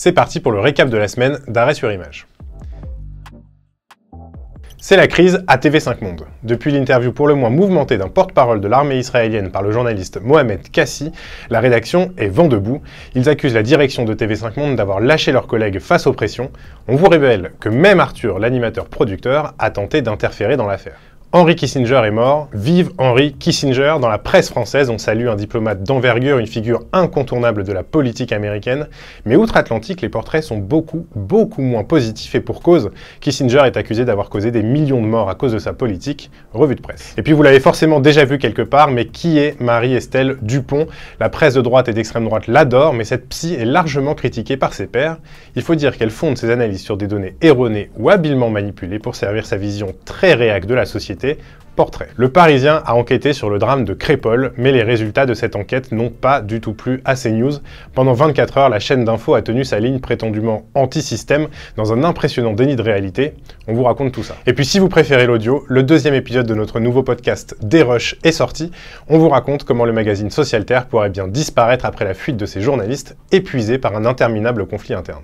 C'est parti pour le récap de la semaine d'Arrêt sur Image. C'est la crise à TV5 Monde. Depuis l'interview pour le moins mouvementée d'un porte-parole de l'armée israélienne par le journaliste Mohamed Kassi, la rédaction est vent debout. Ils accusent la direction de TV5 Monde d'avoir lâché leurs collègues face aux pressions. On vous révèle que même Arthur, l'animateur-producteur, a tenté d'interférer dans l'affaire. Henry Kissinger est mort. Vive Henry Kissinger. Dans la presse française, on salue un diplomate d'envergure, une figure incontournable de la politique américaine. Mais outre-Atlantique, les portraits sont beaucoup moins positifs et pour cause. Kissinger est accusé d'avoir causé des millions de morts à cause de sa politique. Revue de presse. Et puis vous l'avez forcément déjà vu quelque part, mais qui est Marie-Estelle Dupont? La presse de droite et d'extrême droite l'adore, mais cette psy est largement critiquée par ses pairs. Il faut dire qu'elle fonde ses analyses sur des données erronées ou habilement manipulées pour servir sa vision très réac de la société. Portrait. Le Parisien a enquêté sur le drame de Crépol, mais les résultats de cette enquête n'ont pas du tout plu à CNews. Pendant 24 heures, la chaîne d'info a tenu sa ligne prétendument anti-système dans un impressionnant déni de réalité. On vous raconte tout ça. Et puis si vous préférez l'audio, le deuxième épisode de notre nouveau podcast Dérush est sorti. On vous raconte comment le magazine Social Terre pourrait bien disparaître après la fuite de ses journalistes épuisés par un interminable conflit interne.